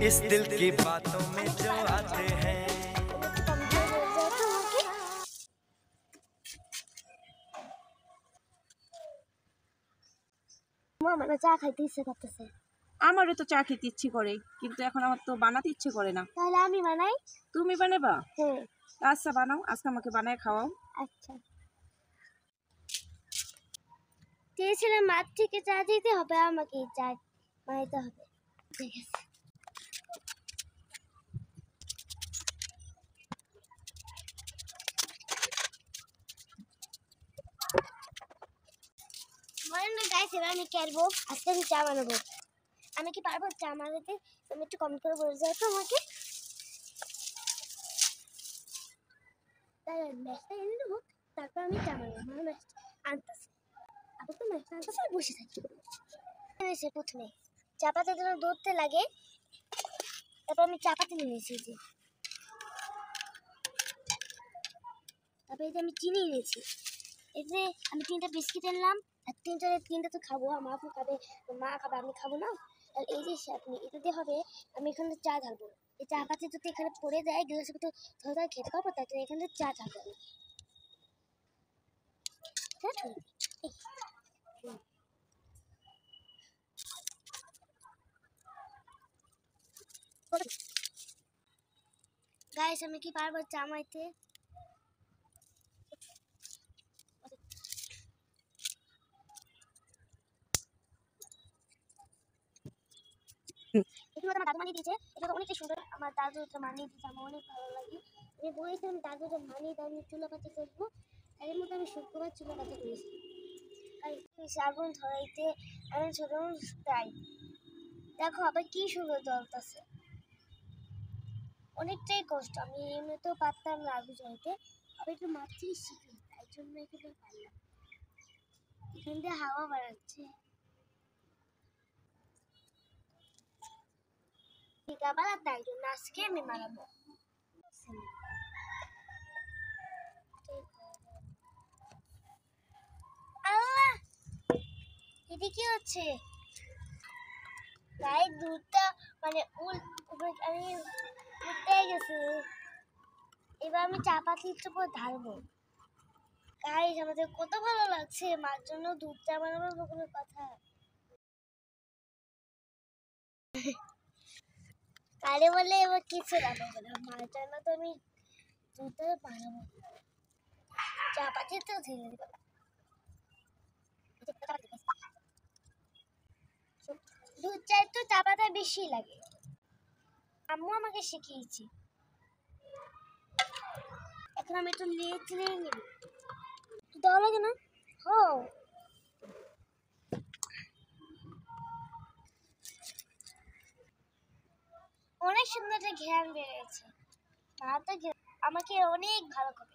इस दिल की बातों में जो आते हैं। মামা চা খাইতে ইচ্ছে করতেছে। আমারও তো চা খেতে ইচ্ছে করে, কিন্তু এখন আমার তো বানাতে ইচ্ছে করে না। তাহলে আমি বানাই। তুমি বানাবা? হ্যাঁ। আচ্ছা বানাও, আজকে আমাকে বানায় খাওয়াও। আচ্ছা, চেয়েছিলাম মাঠ থেকে চা দিতে হবে, আমাকে চা বানাইতে হবে। ঠিক আছে। আমি করবো আজকে, আমি চা বানাবো। আমি কি পারবো চা বানাতে? তুমি একটু কমেন্ট করে বলে যাও তো আমাকে। ম্যাচটা এনে দেবো, তারপর আমি চা বানাবো। আমার ম্যাচটা আনতেছে, আবার তো ম্যাচটা আনতেছে বসে থাকি। প্রথমে চা পাতার জন্য দুধতে লাগে, তারপর আমি চা পাতা নিয়েছি যে, তারপর এই যে আমি চিনি নিয়েছি। এই যে আমি 3টা বিস্কিট আনলাম, আর 3টা তো খাবো, আমার আপু খাবে, মা খাবে, আমি খাবো না। আর এই যে আপনি এটা দিয়ে হবে, আমি এখানে চা ঢালবো। এই চা পাতা যদি এখানে পড়ে যায়, গ্লাসে তো ধরে খেতে পারবো, তাই জন্য এখানে চা ঢালবো। গাইস আমি কি পারবো চা মাইতে? আমার দাদু মানিয়ে দিয়েছে, এটা অনেকটা সুন্দর। আমার দাদু এটা মানিয়ে দিয়েছে, আমার অনেক ভালো লাগে। আমি বলেছিলাম দাদু এটা মানিয়ে দাও, আমি চুলা পাতা করবো। এর মধ্যে আমি শুক্রবার চুলা পাতা করেছি। আর আগুন ধরাইতে আমি ছোট তাই দেখো আবার কি সুন্দর জ্বলতেছে। অনেকটাই কষ্ট, আমি এমনিতেও পারতাম না আগুন জ্বালাইতে, আমি একটু মাত্রই শিখি, তাই জন্য এখানে পারলাম। এখান দিয়ে হাওয়া বাড়াচ্ছে, তাই জন্য আজকে আমি মারাবো। আল্লাহ, এটি কি হচ্ছে? গায়ে দুধটা মানে আমি উল্টে গেছে। এবার আমি চা পাতির উপর ঢালবো। গাইস আমাদের কত ভালো লাগছে, মার জন্য দুধ চা বানাবো কোনো কথা। কারে বলে এবার কিছু রাখবো না, মার জন্য তো আমি দুধটা বানাবো। চা পাতি তো ধীরে ধীরে দুধ চাই তো চা পাতা বেশি লাগে, আম্মু আমাকে শিখিয়েছে। এখন আমি একটু নিয়ে নিব, দেওয়া লাগে না? ও অনেক সুন্দর একটা ঘ্রাণ বেরিয়েছে, আমাকে অনেক ভালো করে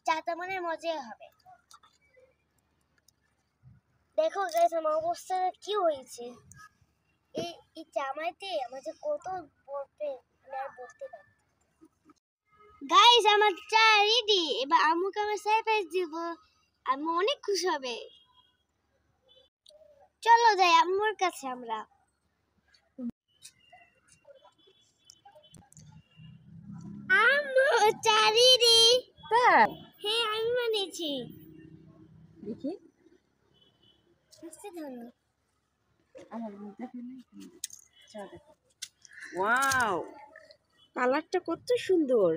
চাটা মানে মজা হবে। দেখো গাইস আমার অবস্থা কি হয়েছে, এই জামাইতে আমাদের কত পড়বে আমি আর বলতে পারি। গাইস আমার চা রেডি, এবার আম্মুকে আমি সারপ্রাইজ দিব, আম্মু অনেক খুশি হবে। চলো যাই আম্মুর কাছে আমরা। আম্মু চা রেডি। হ্যাঁ আমি বানিয়েছি, দেখি ধরো আমার দেখে নাই, চা দেখো। ওয়াও, কালারটা কত সুন্দর,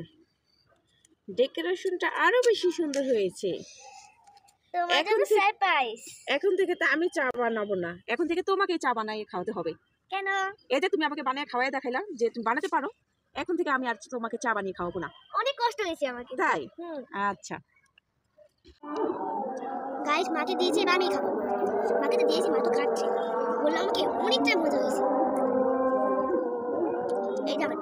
ডেকোরেশনটা আরো বেশি সুন্দর হয়েছে। এখন থেকে তো আমি চা বানাবো না, এখন থেকে তোমাকে চা বানিয়ে খাওয়াতে হবে। কেন? এই যে তুমি আমাকে বানিয়ে খাওয়াই দেখাইলা যে তুমি বানাতে পারো, এখন থেকে আমি আর তোমাকে চা বানিয়ে খাওয়াবো না। অনেক কষ্ট হয়েছে আমাকে। তাই? আচ্ছা গাইস মাকে দিয়েছি, এবার আমি খাবো। মাকে তো দিয়েছি, মা তো খাচ্ছে, বললাম আমাকে অনেকটা মজা হয়েছে। এই যে আমার